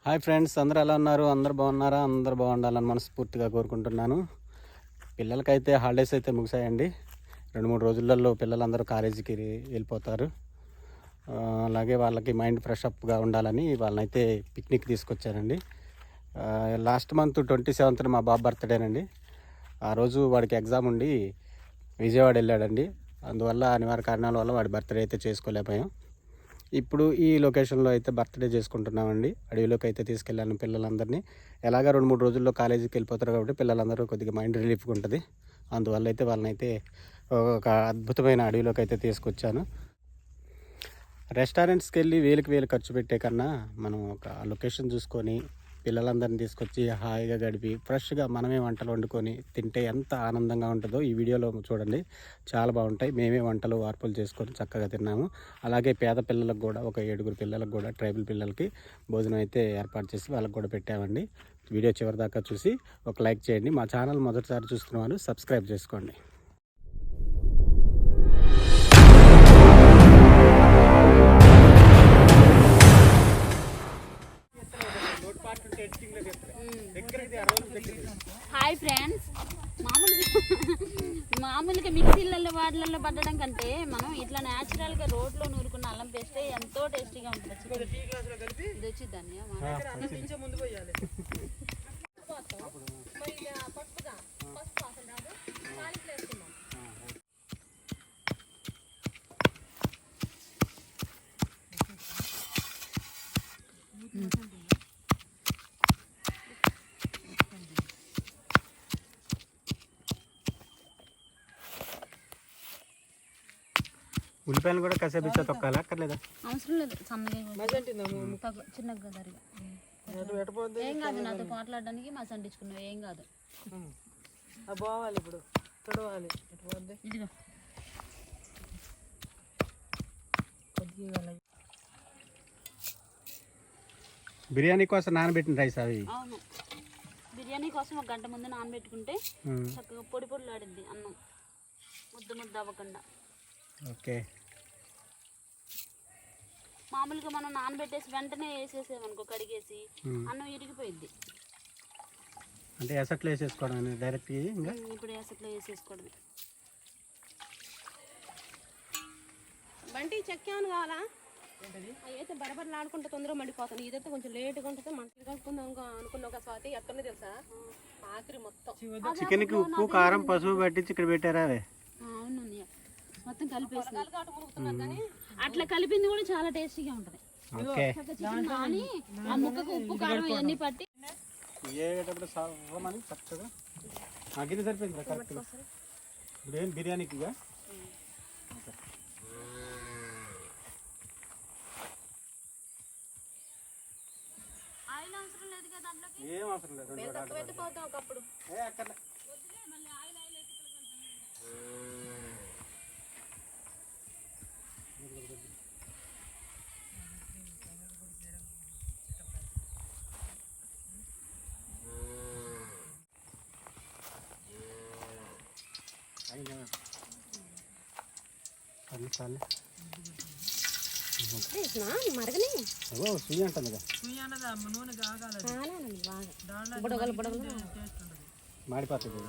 Hi friends, అందరూ ఎలా ఉన్నారు? అందరు బాగున్నారా? అందరు బాగుండాలని మనస్ఫూర్తిగా కోరుకుంటున్నాను. పిల్లలకైతే హాలిడేస్ అయితే ముగిసాయండి. 2-3 రోజులలో పిల్లలందరూ కాలేజీకి వెళ్ళిపోతారు. అలాగే వాళ్ళకి మైండ్ ఫ్రెష్ అప్గా ఉండాలని వాళ్ళనైతే పిక్నిక్ తీసుకొచ్చానండి. లాస్ట్ మంత్ 27th మా బాబు బర్త్డేనండి. ఆ రోజు వాడికి ఎగ్జామ్ ఉండి విజయవాడ వెళ్ళాడండి. అందువల్ల అనివార్య కారణాల వల్ల వాడి బర్త్డే అయితే చేసుకోలేకపోయాం. ఇప్పుడు ఈ లొకేషన్లో అయితే బర్త్డే చేసుకుంటున్నామండి. అడవిలోకి అయితే తీసుకెళ్ళాను పిల్లలందరినీ. ఎలాగా 2-3 రోజుల్లో కాలేజీకి వెళ్ళిపోతారు కాబట్టి పిల్లలందరూ కొద్దిగా మైండ్ రిలీఫ్గా ఉంటుంది. అందువల్ల అయితే వాళ్ళనైతే ఒక అద్భుతమైన అడవిలోకి అయితే తీసుకొచ్చాను. రెస్టారెంట్స్కి వెళ్ళి వేలు ఖర్చు పెట్టే కన్నా మనం ఒక లొకేషన్ చూసుకొని పిల్లలందరినీ తీసుకొచ్చి హాయిగా గడిపి ఫ్రెష్గా మనమే వంటలు వండుకొని తింటే ఎంత ఆనందంగా ఉంటుందో ఈ వీడియోలో చూడండి. చాలా బాగుంటాయి. మేమే వంటలు వార్పులు చేసుకొని చక్కగా తిన్నాము. అలాగే పేద పిల్లలకు కూడా ఒక 7 పిల్లలకు కూడా ట్రైబల్ పిల్లలకి భోజనం అయితే ఏర్పాటు చేసి వాళ్ళకు కూడా పెట్టామండి. వీడియో చివరిదాకా చూసి ఒక లైక్ చేయండి. మా ఛానల్ మొదటిసారి చూస్తున్న వాళ్ళు సబ్స్క్రైబ్ చేసుకోండి. హాయ్ ఫ్రెండ్స్, మామూలుగా మిక్సీలలో వాటిలలో పట్టడం కంటే మనం ఇట్లా న్యాచురల్గా రోడ్లో నూరుకున్న అల్లం పేస్ట్ ఎంతో టేస్టీగా ఉంటుంది. తెచ్చిద్దాన్ని ఉల్లిపాయలు కూడా కాసేపు ఇచ్చా తొక్కాలా అక్కర్లేదా? అవసరం లేదు. సన్నగా చిన్నగా జరిగా ఏం కాదు. నాతో మాట్లాడడానికి మా సండించుకున్నావు. ఏం కాదు. పోవాలి ఇప్పుడు తొడవాలి. ఇదిగో బిర్యానీ కోసం నానబెట్టిన రైస్ అవి. అవును, బిర్యానీ కోసం 1 గంట ముందు నానబెట్టుకుంటే చక్కగా పొడి పొడిలాడిద్ది అన్నం, ముద్ద అవ్వకుండా. ఓకే. మామూలుగా మనం నానబెట్టేసి వెంటనే వేసేసామనుకో, కడిగేసి అన్నం ఇరిగిపోయిద్ది. అంటే ఎసట్లో వేసేసుకోవడం డైరెక్ట్. ఇప్పుడు ఎసట్లో వేసేసుకోవడమే. బంటి చెక్కాను కావాలా? అయితే బరబరలు ఆడుకుంటే తొందరగా మండిపోతాను. ఇదైతే కొంచెం లేట్గా ఉంటుంది. మంటలు కలుపుకుందాం అనుకున్న ఒక స్వాతి ఎక్కడ తెలుసా, ఆఖరి మొత్తం చికెన్కి ఉప్పు కారం పసుపు పట్టించి ఇక్కడ పెట్టారా? అవును, మొత్తం కలిపేసి అట్లా కలిపింది కూడా చాలా టేస్టీగా ఉంటుంది. ఆ ముక్కకు ఉప్పు కారం ఇవన్నీ పట్టి చక్కగా గిన్నె సరిపోయింది కరెక్ట్. ఇప్పుడు ఏం బిర్యానీకి ఏం అవసరం లేదు. ఒకప్పుడు మరగని సుయ్యి అంటుంది మాడిపోతుంది.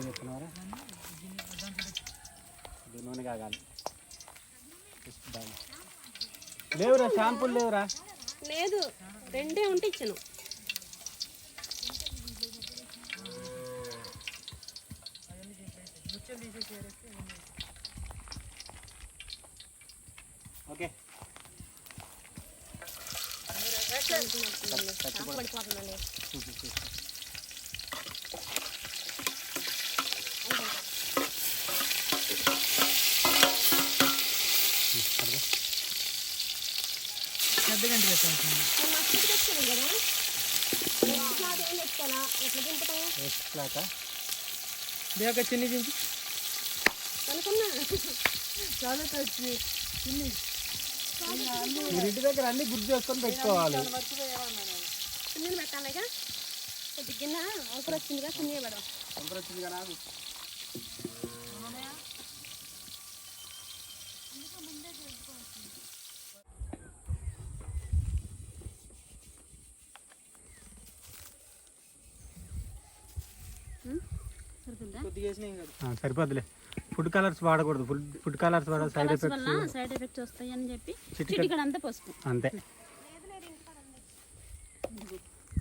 చెప్తున్నారా? నూనె కాగాలి. లేవురా షాంపూలు లేవురా? లేదు, 2 ఉంటే ఇచ్చాను. ఓకే. పడిపోతుందండి. పెద్ద గంట పెట్టాను కదా. ఏం తెచ్చుకోవాలా? ఎట్లా తింటాం? దేక చిన్ని దించి అనుకున్నా చాలా వచ్చి చిన్ని ఇంటి దగ్గర అన్ని గుర్తు చేసుకొని పెట్టుకోవాలి. చిన్నది పెట్టాలిగా. కొద్ది గిన్నె వంకర వచ్చిందిగా, చిన్న పెడదాం. వంకర వచ్చిందిగా నాకు. సరిపోద్దా? సరిపోద్దులే. ఫుడ్ కలర్స్ వాడకూడదు. ఫుడ్ కలర్స్ వాడ సైడ్ కలర్స్ ఎఫెక్ట్స్ వల్ల సైడ్ ఎఫెక్ట్స్ వస్తాయని చెప్పి చిటికెడు అంతా పసుపు అంతే.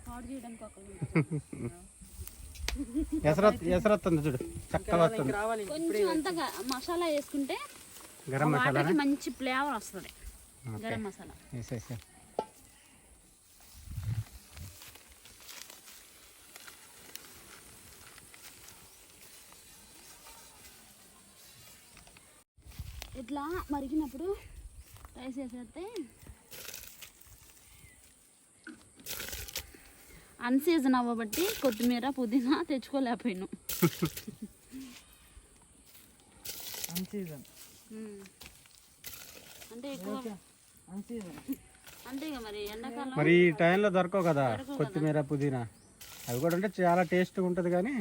పాడు చేయడానికి ఒకళ్ళు ఎసరొస్తుంది చూడు, చక్కగా వస్తుంది. కొంచెం అంతా మసాలా వేసుకుంటే గరం మసాలా వాటర్కి మంచి ఫ్లేవర్ వస్తుంది. గరం మసాలా వేసేసా. ఇట్లా మరిగినప్పుడు రైస్ వేసేస్తే అన్సీజన్ అవ్వబట్టి కొత్తిమీర పుదీనా తెచ్చుకోలేకపోయాను. అంటే ఎక్కువ అంటే ఇక మరి ఎండాకాలం మరి ఈ టైంలో దొరకవు కదా కొత్తిమీర పుదీనా. అవి కూడా అంటే చాలా టేస్ట్గా ఉంటుంది కానీ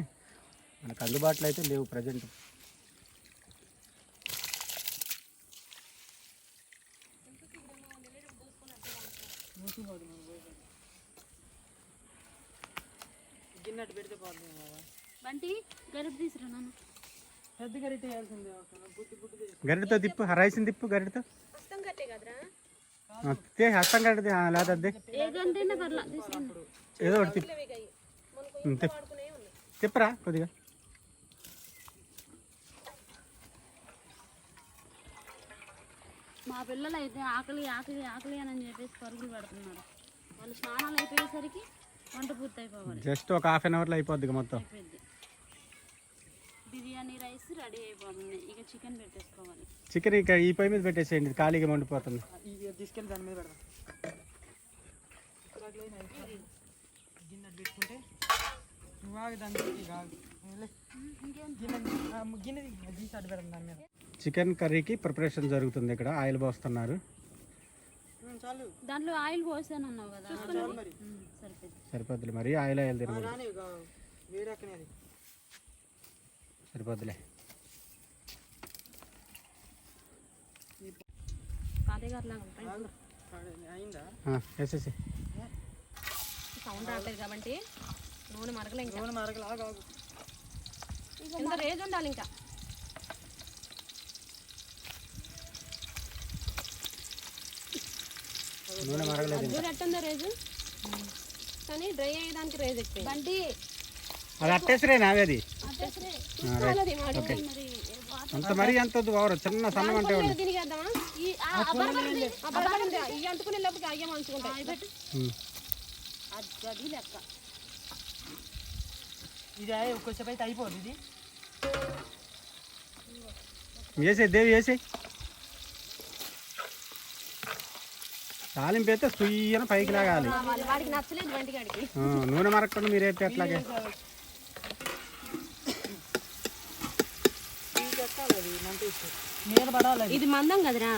మనకు అందుబాటులో అయితే లేవు ప్రజెంట్. బంటి గరిటె తీసురా నాన్న. గరిటతో తిప్పు, రైస్ని తిప్పు గరిటతో. హస్తం గరిటది లేదా ఏదంటేనే పర్లా తీసుకురండి. ఏదో ఒకటి తిప్పు. తిప్పరా కొద్దిగా. మా పిల్లలు అయితే ఆకలి ఆకలి ఆకలి అని చెప్పేసి పరుగులు పెడుతున్నారు. వాళ్ళు స్నానాలు అయిపోయేసరికి వంట పూర్తి అయిపోవాలి. జస్ట్ ఒక హాఫ్ అన్ అవర్లో అయిపోద్ది మొత్తం. అయిపోయింది. బిర్యానీ రైస్ రెడీ అయిపోతుంది. ఇక చికెన్ పెట్టేసుకోవాలి. చికెన్ ఇక ఈ పొయ్యి మీద పెట్టేసేయండి, ఇది ఖాళీగా మండిపోతుంది. తీసుకెళ్ళి దాని మీద పెడదాం. గిన్నె పెట్టుకుంటే నువ్వు ఆగి దాన్ని గిన్నె తీసి అడ్డు పెడదాం దాని మీద. చికెన్ కర్రీకి ప్రిపరేషన్ జరుగుతుంది. ఇక్కడ ఆయిల్ పోస్తున్నారు. చాలు, దాంట్లో ఆయిల్ పోసాను అన్నావు కదా, మరి సరిపోయింది. సరిపోద్దులే, మరి ఆయిల్ తినకూడదు. రాని వేరే అక్కనే అది సరిపోద్దులే. అయిందా? వేసేసి. సౌండ్ రావట్లేదు కాబట్టి నూనె మరగలే. ఇంకా నూనె మరగలాగా ఇంత రేజ్ ఉండాలి. ఇంకా నూనె మరగలేదు. అద్దూరు ఎట్టుందో రేజు, కానీ డ్రై అయ్యేదానికి రేజ్ ఎక్కువ. బంటి అది అట్టేసరే నావే అది. మరి అంత మరీ అంత ఓవర్ చిన్న సన్నం అంటే దీనికి వేద్దామా? ఇవి అంటుకునే లోపలికి అయ్యే మంచుకుంటాయి. అది లెక్క. ఇది కొంచెం అయితే అయిపోదు. ఇది వేసే దేవి వేసే. తాలింపు అయితే సుయ్యన పైకి లాగాలి. వాడికి నచ్చలేదు బంటి గాడికి. నూనె మరగకుండా మీరు అయితే అట్లాగే. మీద పడాలి. ఇది మందం కదరా,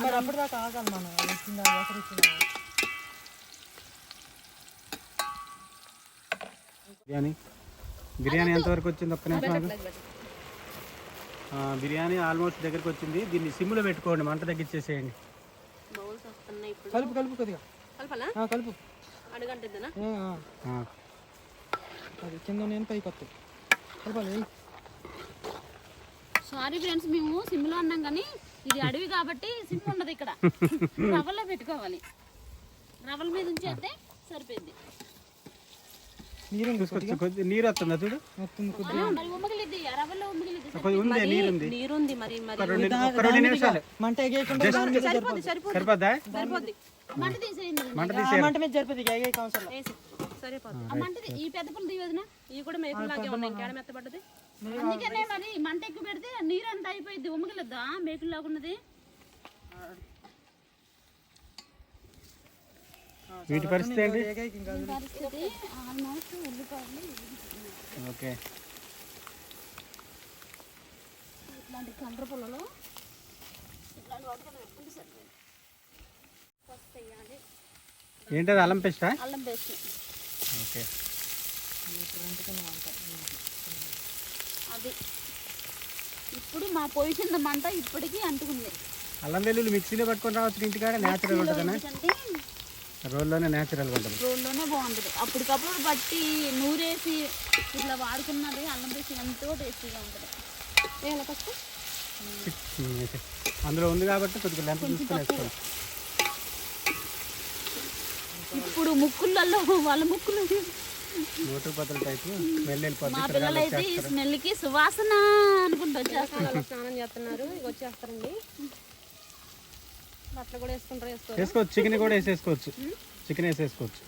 మరి అప్పటిదాకా ఆగాలి మనం. వచ్చిందా ఎక్కడ వచ్చిందా? బిర్యానీ ఎంతవరకు వచ్చింది? ఒక్క నిమిషం. బిర్యానీ ఆల్మోస్ట్ దగ్గరికి వచ్చింది. దీన్ని సిమ్లో పెట్టుకోండి, మంట తగ్గించేసేయండి. బౌల్స్ వస్తున్నాయి ఇప్పుడు. కలుపు కలుపు కొద్దిగా కలపాలా? కలుపు. అడుగంటుందనా? అది కింద నేను పైకి వస్తాయి కలపాలి. సారీ ఫ్రెండ్స్, మేము సిమ్లో అన్నాం కానీ ఇది అడవి కాబట్టి సిమ్ ఉండదు ఇక్కడ. రవ్వలో పెట్టుకోవాలి. రవ్వల మీద ఉంచేస్తే సరిపోయింది. నీరు కొద్ది నీరు వస్తుందా చూడు. మరి ఉమ్మగిలిద్ది, రవ్వలో ఉమ్మగిలిద్ది. కొద్ది ఉంది, నీరుంది. నీరుంది మరి. ఒక 2 నిమిషాలు మంట ఎగేయకుండా సరిపోద్ది. సరిపోద్దా? సరిపోద్ది. మంట తీసేయండి. మంట తీసే. మంట మీద సరిపోద్ది. ఎగే కావాలి. సరిపోద్ది. ఆ మంటది ఈ పెద్ద పుల్ల తీయవదినా. ఇవి కూడా మేకులాగే ఉన్నాయి. ఇంకేడ మెత్తబడ్డది. అందుకనే మరి మంట ఎక్కువ పెడితే నీరు అంతా అయిపోయింది. ఉమ్మగిలద్దా మేకులు లాగున్నది. వీటి పరిస్థితి ఏంటి? పరిస్థితి ఆల్మోస్ట్ ఉల్లిపాయలు ఓకే. ఇట్లాంటి కండ్ర పుల్లలో ఇట్లాంటి వాటికి పెట్టుకుంటే సరిపోయింది. ఫస్ట్ వేయాలి ఏంటది? అల్లం పేస్టా? అల్లం పేస్ట్. ఓకే. అది ఇప్పుడు మా పొయ్యి కింద మంట ఇప్పటికీ అంటుకుంది. అల్లం వెల్లుల్లి మిక్సీలో పట్టుకొని రావచ్చు ఇంటికాడ న్యాచురల్ ఉంటుందనే ఎందుకంటే రోడ్లోనే న్యాచురల్గా ఉంటుంది. రోడ్లోనే బాగుంటుంది. అప్పటికప్పుడు బట్టి నూరేసి ఇట్లా వాడుకున్నది అల్లం పేస్ట్ ఎంతో టేస్టీగా ఉంటుంది. ఏమైనా ఫస్ట్ అందులో ఉంది కాబట్టి కొద్దిగా లెంత్ తీసుకొని వేసుకోవాలి. ఇప్పుడు ముక్కులలో వాళ్ళ ముక్కులు నోటు పత్రం టైపు స్మెల్ వెళ్ళిపోతుంది. మా పిల్లలు అయితే ఈ స్మెల్కి సువాసన అనుకుంటూ వచ్చేస్తారు. అలా స్నానం చేస్తున్నారు, ఇక వచ్చేస్తారండి. బట్టలు కూడా వేసుకోవచ్చు. చికెన్ కూడా వేసేసుకోవచ్చు. చికెన్ వేసేసుకోవచ్చు.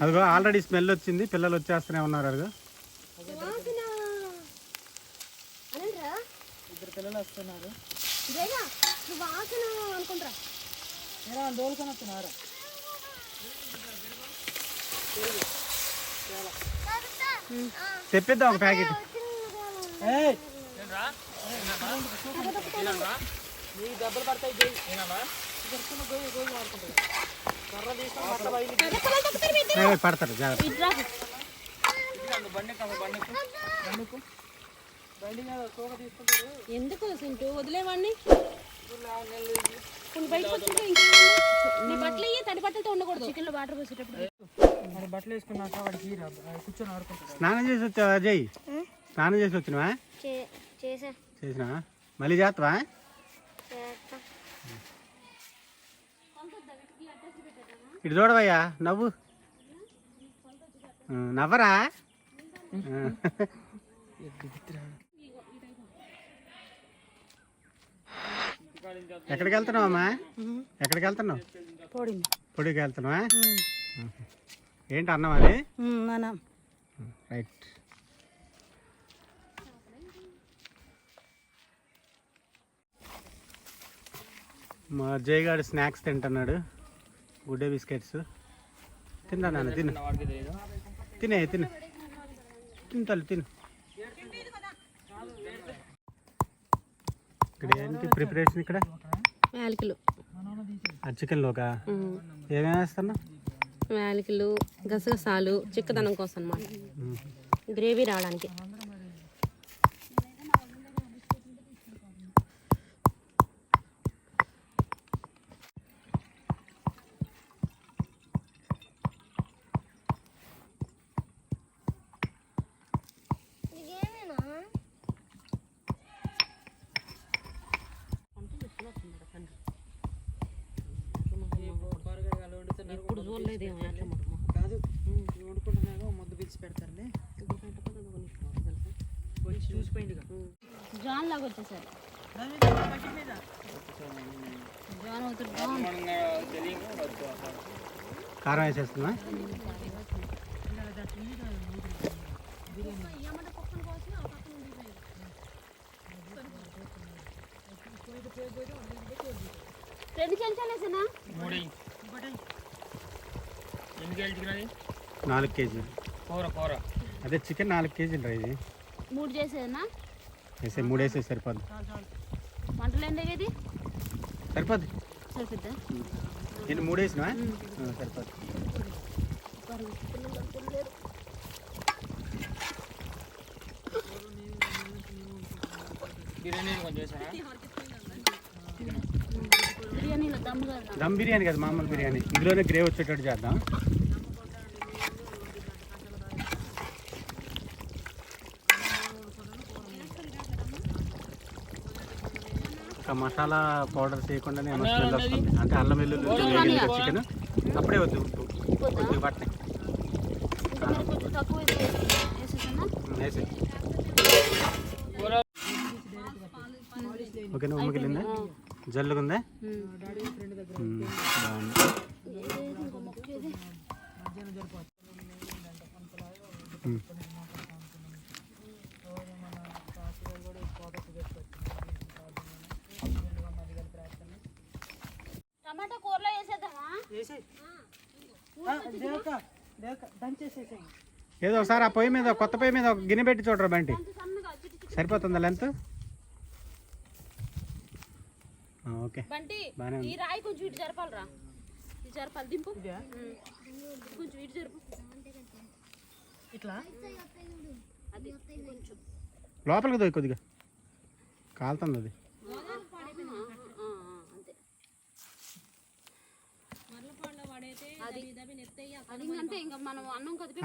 అదిగో ఆల్రెడీ స్మెల్ వచ్చింది, పిల్లలు వచ్చేస్తూనే ఉన్నారు. అదిగో ఇద్దరు పిల్లలు వస్తున్నారు. వాసన అనుకుంటారా దోలుకొని వస్తున్నారు. తెప్పిద్దాం ఒక ప్యాకెట్. డబ్బులు పడతాయి. పడతారు జాగ్రత్త. ఎందుకు సింటూ వదిలేవాడిని కొన్ని బయటకు వచ్చింటే ఇంకా నీ బట్టలు తడి బట్టలతో ఉండకూడదు. చికెన్లో వాటర్ పోసేటప్పుడు బట్టలు వేసుకున్నాక వాడికి కూర్చొని ఆడుకుంటాడు. స్నానం చేసి వచ్చావా అజయ్? స్నానం చేసి వచ్చినవా? చేసినా మళ్ళీ చేస్తావా? ఇటు చూడవయ్యా, నవ్వు. నవ్వరా? ఎక్కడికి వెళ్తున్నావు అమ్మా? ఎక్కడికి వెళ్తున్నావు? పొడికి వెళ్తున్నావా? ఏంటి అన్నం అది? రైట్. మా అజయ్ గారు స్నాక్స్ తింటున్నాడు. గుడ్డే బిస్కెట్స్. తిన్నా నాన్న, తిను తినే తిను తిను తల్లి తిను. ఇక్కడ ఏంటి ప్రిపరేషన్? ఇక్కడ యాలకులు, చికెన్లోకా ఏమేమి వేస్తున్నావు? యాలకులు, గసగసాలు చిక్కదనం కోసం అన్నమాట, గ్రేవీ రావడానికి. ఎప్పుడు చూడలేదేమో కాదు, వండుకుంటున్నాగా ముద్ద పిలిచి పెడతారులే. వచ్చి చూసిపోయింది. జాన్ లాగా వచ్చేసారు. జాన్ అవుతుంది. కారం వేసేస్తున్నా. రెండు చెంచాలేసేనా? 4 కేజీలు అదే చికెన్. 4 కేజీలు రా ఇది. 3 చేసేనా? వేసే 3 వేసే సరిపోద్ది. వంటలు ఏంటి ఇది? సరిపోద్ది. సరిపోద్దా? నేను 3 వేసినా సరిపోద్ది. బిర్యానీలో దమ్ బిర్యానీ కదా, మామూలు బిర్యానీ. ఇందులోనే గ్రేవీ వచ్చేటట్టు చేద్దాం. మసాలా పౌడర్ చేయకుండానే స్మెల్ వస్తుంది. అంటే అల్లం వెల్లుల్లి చికెన్ అప్పుడే వద్దు, కొద్దిగా పట్టినాయి వేసి. ఓకేనా? ఉమ్మకిలిందా? జల్లుగుందా? బాగుంది. టమాటా కూరలో వేసేద్దామా? ఏదో ఒకసారి ఆ పొయ్యి మీద, కొత్త పొయ్యి మీద ఒక గిన్నె పెట్టి చూడరా బంటి. సరిపోతుందా లెంత్? ఓకే. బంటి ఈ రాయి కొంచెం ఇటు జరపాలరా. ఇది జరపాలి. దింపు కొంచెం ఇటు జరుపు. ఇట్లా అది కొంచెం లోపలికి దొయ్యి కొద్దిగా. కాలుతుంది అది. అంతే అది అంటే ఇంకా మనం అన్నం కదిపి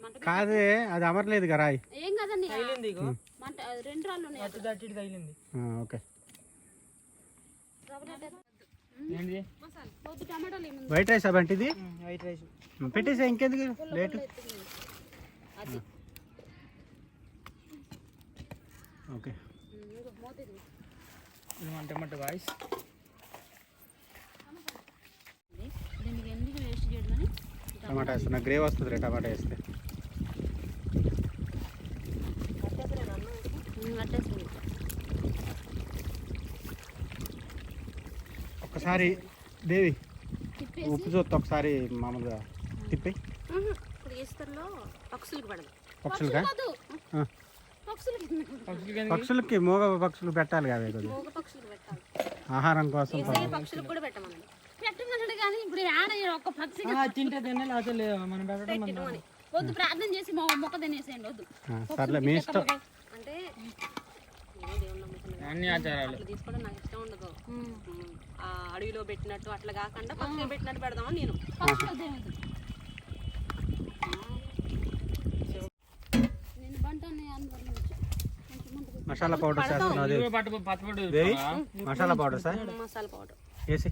మంట కాదే అది అమరలేదు కదా రాయి. ఏం కదండి మంట 2 రాళ్ళు ఉన్నాయి. ఓకే. పొద్దు టమాటాలు ఏముంది వైట్ రైస్ అవంటి ఇది వైట్ రైస్ పెట్టేసా ఇంకెందుకు లేటు. అది ఓకే. టమాటో వాయిస్ దీనికి ఎందుకు వేస్ట్ చేయడం టమాటా వేస్తున్నా గ్రేవ్ వస్తుంది రే టమాటా వేస్తే. అట్టేస్తుంది. ఒకసారి దేవి ఉప్పు చూస్తా ఒకసారి మామూలుగా తిప్పి. ఇప్పుడు ఈస్టర్లో పక్షులకు పడదు. పక్షులుగా ఆ. పక్షులకి పక్షులకి మూగ పక్షులు పెట్టాలి కదా కొద్దిగా మూగ పక్షులకు పెట్టాలి. ఆహారం కోసం. పక్షులకు కూడా పెట్టమని పెట్టమన్నాడు కానీ ఇప్పుడు ఆడ ఒక పక్షి తింటే తినాలి అసలు మనం పెట్టడం పెట్టమని వద్దు. ప్రార్థన చేసి మొక్క తినేసేయండి వద్దు. సర్లే మీ ఇష్టం. అంటే అన్ని ఆచారాలు అట్లా తీసుకోవడం నాకు ఇష్టం ఉండదు. ఆ అడవిలో పెట్టినట్టు అట్లా కాకుండా పక్షులు పెట్టినట్టు పెడదామని నేను. నేను బంటాన్ని అందువల్ల మసాలా పౌడర్ చేస్తున్నావు Devi. Masala powder sir masala powder వేసి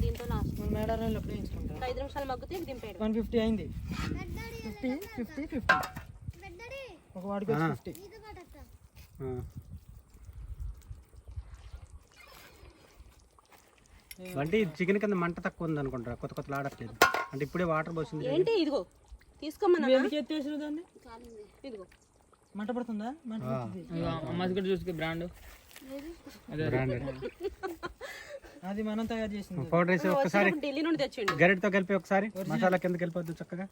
దీంతో లాస్ట్ మేడారంలో ఎప్పుడు వేయించుకుంటాం. 5 నిమిషాలు మగ్గితే దింపేయడం. 150 అయింది. 50 ఒక వాడికి 50. వంటి చికెన్ కింద మంట తక్కువ ఉంది అనుకుంటా. కొత్త కొత్తలు ఆడట్లేదు అంటే ఇప్పుడే వాటర్ పోసింది. ఏంటి ఇదిగో తీసుకోమన్నా ఎందుకు ఎత్తేసారు దాన్ని? ఇదిగో మంట పడుతుందా? మంట చూసుకు బ్రాండ్ అది మనం తయారు చేసింది. పౌడర్ వేసి ఒక్కసారి ఢిల్లీ నుండి తెచ్చిండు. గరిటతో కలిపి ఒకసారి మసాలా కిందకి వెళ్ళిపోద్దు చక్కగా.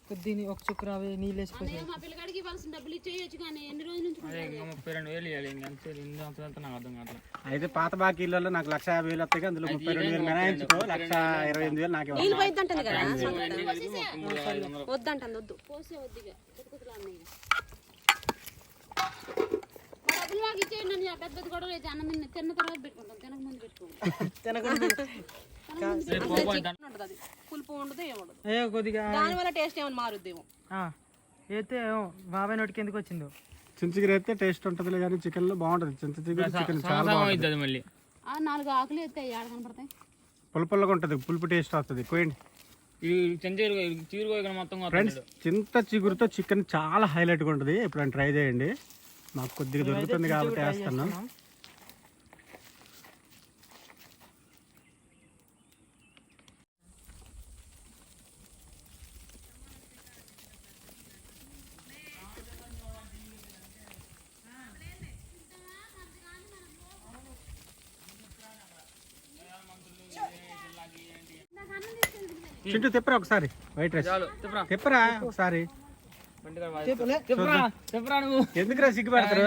కొద్దిని ఒక చుక్క రావే నీళ్ళు వేసిపోయి మా పిల్లగాడికి ఇవ్వాల్సిన డబ్బులు ఇచ్చేయచ్చు కానీ ఎన్ని రోజుల నుంచి 32,000 ఇవ్వాలి. నాకు అర్థం కావట్లేదు. అయితే పాత బాకీలలో నాకు 1,50,000 వస్తాయి. అందులో 32,000 మినాయించుకో 1,28,000 నాకు నీళ్ళు పోయిద్దంటుంది కదా వద్దంటుంది. వద్దు పోసే వద్దిగా కుతుకుతులు అన్నయ్య డబ్బులు మాకు ఇచ్చేయండి. నేను పెద్ద పెద్ద గొడవలు అయితే అన్నం తిన్న తర్వాత పెట్టుకుంటాం. తినక ముందు పెట్టుకుంటాం. అది పులుపు ఉండదు ఏముండదు. కొద్దిగా దాని వల్ల టేస్ట్ ఏమైనా మారుద్దేమో. అయితే బాబాయ్ నోటికి ఎందుకు వచ్చిందో. చింతచిగురు అయితే టేస్ట్ ఉంటుంది కానీ చికెన్ లో బాగుంటుంది. చింతచిగురు చికెన్ చాలా బాగుంటుంది. మళ్ళీ 4 ఆకులు ఎత్తాయి ఏడ కనపడతాయి. పుల్లపుల్లగా ఉంటుంది. పులుపు టేస్ట్ వస్తుంది. కోయండి ఫ్రెండ్స్. చింత చిగురుతో చికెన్ చాలా హైలైట్గా ఉంటుంది. ఎప్పుడైనా ట్రై చేయండి. మాకు కొద్దిగా దొరుకుతుంది కాబట్టి వేస్తాను. చింటూ తిప్పరా ఒకసారి. వైట్ రైస్ తిప్పరా ఒకసారి. ఎందుకురా సిగ్గుపడతారు?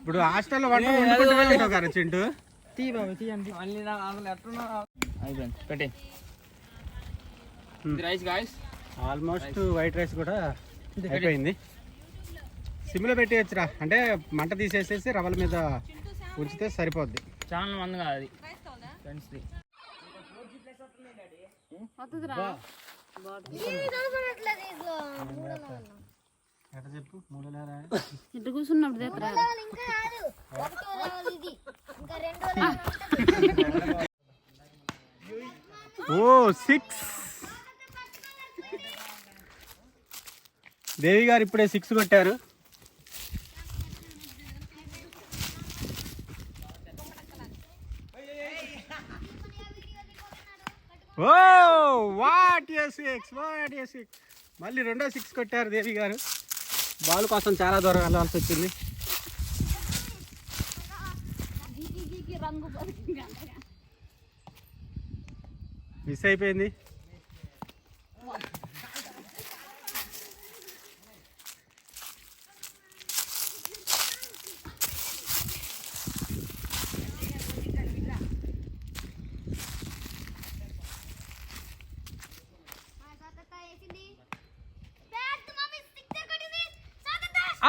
ఇప్పుడు హాస్టల్లో వంట వండుకుంటూనే ఉంటావు కదా చింటూ. ఆల్మోస్ట్ వైట్ రైస్ కూడా అయిపోయింది. సిమ్లో పెట్టేయచ్చురా. అంటే మంట తీసేసేసి రవ్వల మీద ఉంచితే సరిపోద్ది. చాలా మంది కాదు అది ఫ్రెండ్స్. ఎట్లా చెప్పు మూలలేరా ఇటు కూర్చున్నప్పుడు ఓ 6. దేవి గారు ఇప్పుడే 6 కొట్టారు. ఓ వాట్ ఏ 6 మళ్ళీ రెండో 6 కొట్టారు దేవి గారు. బాల్ కోసం చాలా దూరం వెళ్ళాల్సి వచ్చింది. మిస్ అయిపోయింది.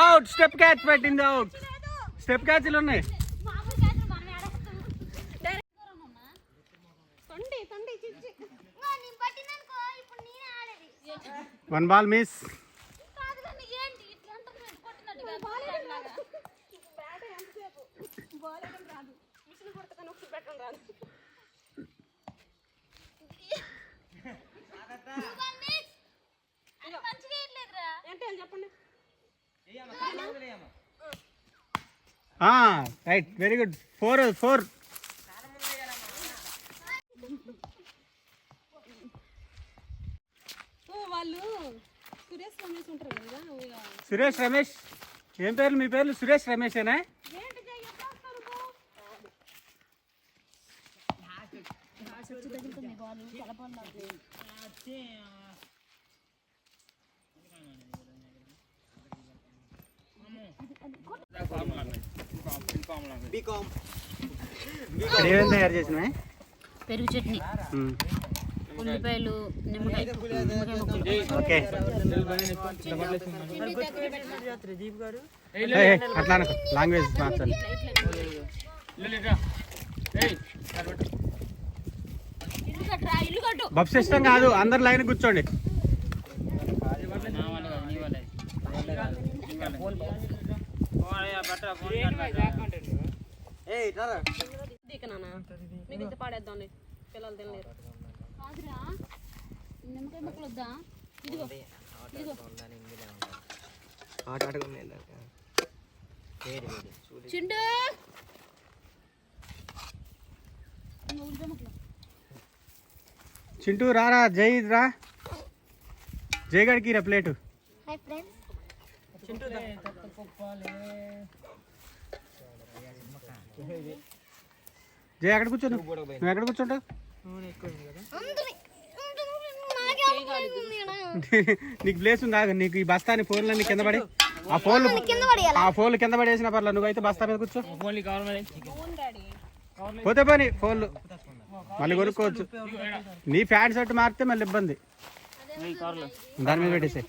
అవుట్. స్టెప్ క్యాచ్ పెట్టింది. అవుట్. స్టెప్ క్యాచ్లు ఉన్నాయి. మామూలు క్యాచ్లు మనం ఆడేస్తాం. తొండి తొండి చిచ్చి నేను పట్టినానుకో ఇప్పుడు నేనే ఆడేది. 1 బాల్ మిస్. కాదు కానీ ఏంటి ఇట్లా అంటున్నాను కొట్టినట్టుగా బాలేలాగా. బ్యాట్ ఎంతసేపు బాల్ వేయడం రాదు, మిషన్ కొడతాను ఒకటి పెట్టడం రాదు. అది మంచిగా వేయట్లేదురా. ఏంటి అని చెప్పండి. Right, very good. 4. వాళ్ళు సురేష్ రమేష్ ఉంటారు కదా ఇక సురేష్ రమేష్. ఏం పేర్లు మీ పేర్లు? సురేష్ రమేషేనా? ఏంటి చెయ్యి ఎట్లా వస్తారు ఏమేమి తయారు చేసినవే? పెరుగు చట్నీ, ఉల్లిపాయలు, నిమ్మకాయ ముక్కలు. ఓకే, అట్లా అనుకో, లాంగ్వేజ్ మార్చండి. ఇల్లు కట్టురా, ఇల్లు కట్టు. బబ్ సిస్టం కాదు, అందరు లైన్ కూర్చోండి. నాన్న మిగిలితే పాడేద్దాం, పిల్లలు తినలేరు. కాదురా, నిమ్మకాయ ముక్కలు వద్దా? ఇదిగో ఇదిగో చిండు ఉల్లిపాయ ముక్కలు. చింటూ రారా, జై రా, జై గడికి రా ప్లేటు. Hi friends. జై అక్కడ కూర్చో, నువ్వు ఎక్కడ కూర్చుంటావు? నీకు ప్లేస్ ఉందా? నీకు ఈ బస్తాని ఫోన్లన్నీ కింద పడి ఆ ఫోన్లు కింద పడేసిన పర్లా, నువ్వైతే బస్తా మీద కూర్చో. పోతే పని ఫోన్లు మళ్ళీ కొనుక్కోవచ్చు. నీ ప్యాంట్ షర్ట్ మారితే మళ్ళీ ఇబ్బంది. దాని మీద పెట్టేసే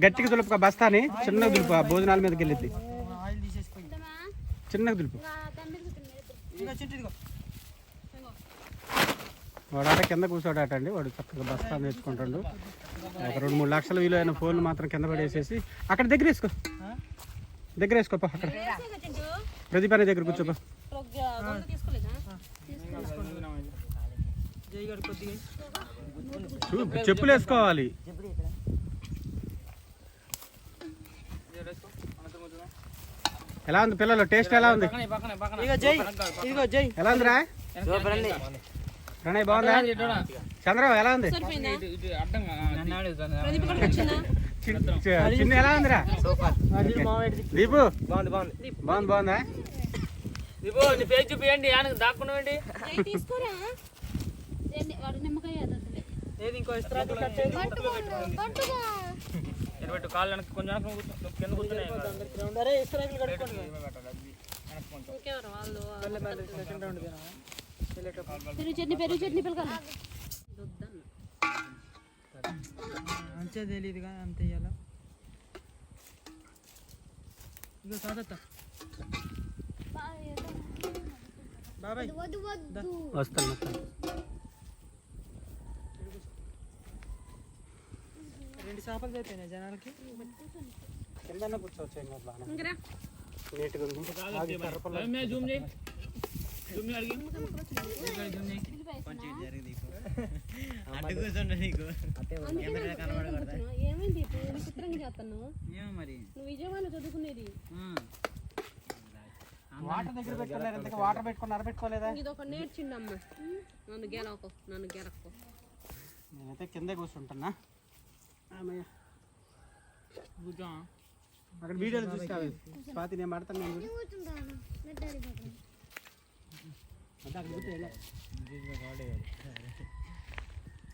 గట్టిగా దులుపు బస్తాని, చిన్నగా దులుపు, భోజనాల మీదకి వెళ్ళిద్ది. చిన్నగా దులుపు. వాడాట కింద కూర్చోడాట అండి. వాడు చక్కగా బస్తా నేర్చుకుంటాడు. ఒక 2-3 లక్షల విలువైన ఫోన్లు మాత్రం కింద పడేసేసి అక్కడ దగ్గర వేసుకో, దగ్గర వేసుకోపా. అక్కడ ప్రదీప్ అనే దగ్గర కూర్చోపా. చెప్పులు వేసుకోవాలి. ఎలా ఉంది పిల్లలు? టేస్ట్ ఎలా ఉంది? ఎలా ఉందిరా? ప్రణయ్ బాగుందా? చంద్రబాబు ఎలా ఉంది? చిన్న ఎలా ఉందిరా? దీపు బాగుందా? తీసుకోరా వాడు నిమ్మకాయ పెరుగు చట్నీ పిల్లగా మంచిగా తెలియదు కానీ అంత ఇయ్యాల. ఇక సాదత్త బాబాయ్ వస్తాను. 2 చేపలు అయిపోయినాయి జనాలకి. కింద కూర్చోవచ్చు. ఇంకరా నీట్గా ఉంది. ఏమైంది విచిత్రంగా చేస్తున్నావు? నువ్వు విజయవాడలో చదువుకునేది. వాటర్ దగ్గర పెట్టుకోలేదు. వాటర్ పెట్టుకోలేదా? ఇది ఒక నేర్చిండమ్మ. నన్ను గెలవకు. నేనైతే కిందే కూర్చుంటున్నా. అక్కడ వీడియోలు చూస్తావు స్వాతి, నేను పడతాను.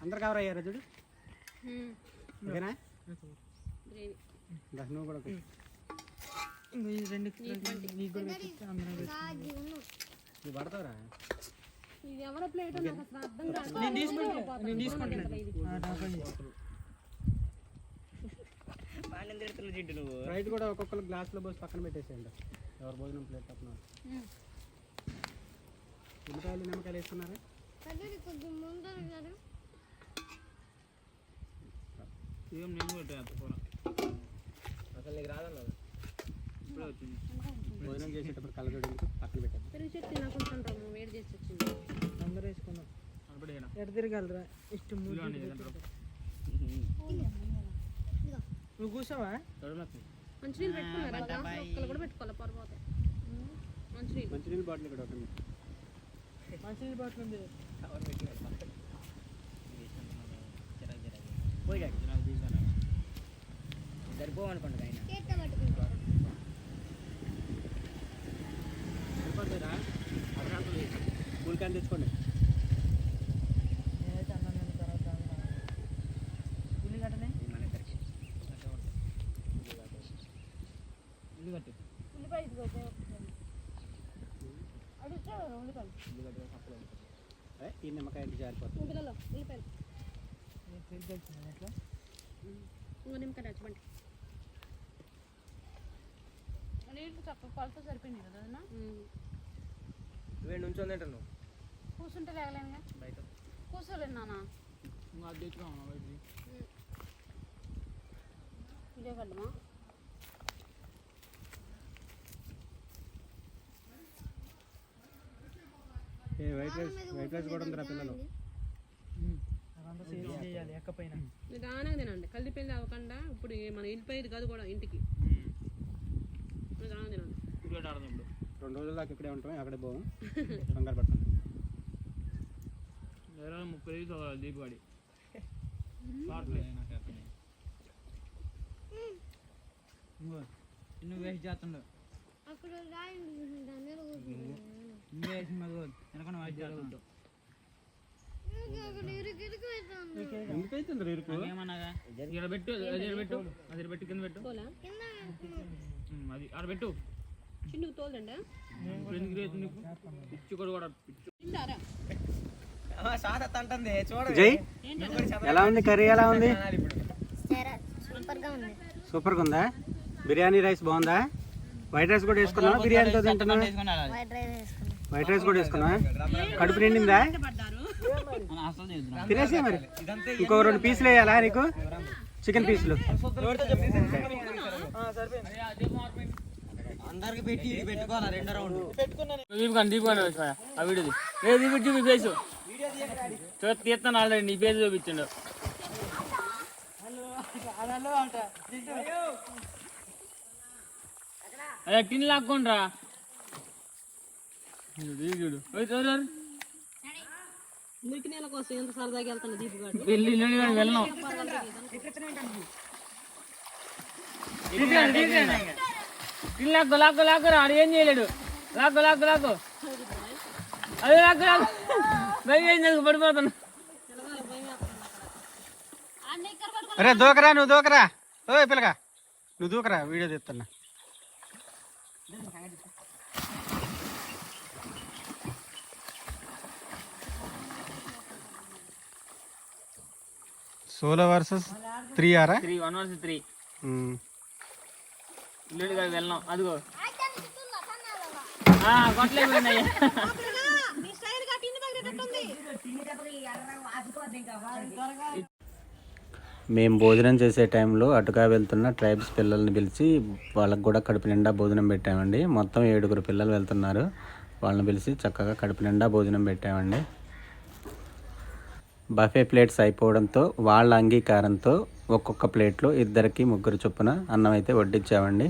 అందరు కవర్ అయ్యారా చూడు? ఓకేనా? నువ్వు కూడా పడతావురా? ఇది ఎవరో ప్లేట్ నాకు అసలు అర్థం కాదు. రైట్ కూడా ఒక్కొక్కరు గ్లాసులో పోసి పక్కన పెట్టేసేయండి. ఎవరు భోజనం ప్లేట్ తప్పున్నారు. ఉల్లిపాయలు నిమ్మకాయలు వేసుకున్నారా? ఏం నేను పెట్టా అంత కూర అసలు నీకు రాదన్నా ఇప్పుడే వచ్చింది. భోజనం చేసేటప్పుడు కలగడం పక్కన పెట్టారు. పెరుగు చెట్టు తినకుంటుంటాము, వేడి చేసి వచ్చింది. అందరూ వేసుకున్నాం. అప్పుడేనా ఎడ తిరగలరా ఇష్టం నువ్వు కూర్చోవా? మంచినీళ్ళు పెట్టుకున్నారా? గ్లాసులు ఒక్కలు కూడా పెట్టుకోవాలి పొరపోతే. మంచినీళ్ళు బాటిల్ ఇక్కడ ఒకటి. మంచినీళ్ళు బాటిల్ ఉంది. సరిపోవనుకోండి ఆయన సరిపోతుందా? అరగంటలు కూల్ క్యాన్ తెచ్చుకోండి. నేనైతే అన్నం తిన్న తర్వాత ఉల్లిగడ్డనే ఉల్లిగడ్డ ఉల్లిపాయ ఉల్లిపాయలు ఈ నిమ్మకాయ ఇంటికి జారిపోతుంది. పిల్లలు ఉల్లిపాయలు తెలిసిన ఎట్లా ఇంకో నిమ్మకాయ నచ్చబండి. నీళ్ళు చక్క కొలత సరిపోయింది కదా అన్న. నువ్వే నుంచొని తింటాను నువ్వు కూర్చుంటే లేగలేనుగా. బయట కూర్చోలేను నాన్న. అది తెచ్చుకోమా బయటికి ఇదే కట్టమా. వైట్ రైస్ కూడా ఉందిరా పిల్లలు. అదంతా సేల్ చేయాలి ఎక్కపోయినా. నిదానంగా తినండి, కల్లి పెళ్ళి అవ్వకుండా. ఇప్పుడు మన వెళ్ళిపోయేది కాదు కూడా ఇంటికి. నిదానంగా తినండి. క్రికెట్ ఆడదాం ఇప్పుడు 2 రోజుల దాకా ఇక్కడే ఉంటాం, అక్కడే పోము. కంగారు పడతాం. 30 చదవాలి దీప్ గాడి నువ్వు వేస్ట్ చేస్తుండవు ఎందుకైతుంది ఇరుకు? ఏమన్నాగా ఇక్కడ పెట్టు, అది పెట్టు, అది పెట్టు, కింద పెట్టు, తోలా అది ఆడ పెట్టు. చిన్నుకు తోలండి. పిచ్చు కూడా పిచ్చు తింటారా? జై ఎలా ఉంది? కర్రీ ఎలా ఉంది? సూపర్గా ఉందా? బిర్యానీ రైస్ బాగుందా? వైట్ రైస్ కూడా వేసుకున్నావా? బిర్యానీతో తింటున్నా? వైట్ రైస్ కూడా వేసుకున్నా? కడుపు నిండిందా? తినేసే మరి. ఇంకో 2 పీసులు వేయాలా నీకు? చికెన్ పీసులు అందరికి పెట్టి పెట్టుకోవాలా 2 రౌండ్ పెట్టుకున్నాను. ఆ వీడియోది ఏది పెట్టి మీ ఫేస్ తీస్తాను ఆల్రెడీ. నీ ఫేస్ చూపించండు. అదే టిన్ లాక్కోండ్రా చూడు. మురికి నీళ్ళ కోసం ఎంత సరదాగా వెళ్తాను దీపుగాడు. వెళ్ళి వెళ్ళాం. టిన్ లాక్కో లాక్కో లాక్కరా. ఆడు ఏం చేయలేడు. లాక్కో లాక్కో లాక్కో. అదే లాక్కో లాక్కో. భయం అయింది, పడిపోతాను. అరే దూకరా, నువ్వు దూకరా. ఓ పిల్లగా నువ్వు దూకరా, వీడియో తీస్తున్నా. సోలో వర్సెస్ 3 ఆరా? 3 1 vs 3 ఇల్లుగా వెళ్ళాం. అదిగో కొట్టలేదు. మేము భోజనం చేసే టైంలో అటుగా వెళ్తున్న ట్రైబ్స్ పిల్లల్ని పిలిచి వాళ్ళకు కూడా కడుపు నిండా భోజనం పెట్టామండి. మొత్తం 7 పిల్లలు వెళ్తున్నారు. వాళ్ళని పిలిచి చక్కగా కడుపు నిండా భోజనం పెట్టామండి. బఫే ప్లేట్స్ అయిపోవడంతో వాళ్ళ అంగీకారంతో ఒక్కొక్క ప్లేట్లో 2 3 చొప్పున అన్నం అయితే వడ్డించామండి.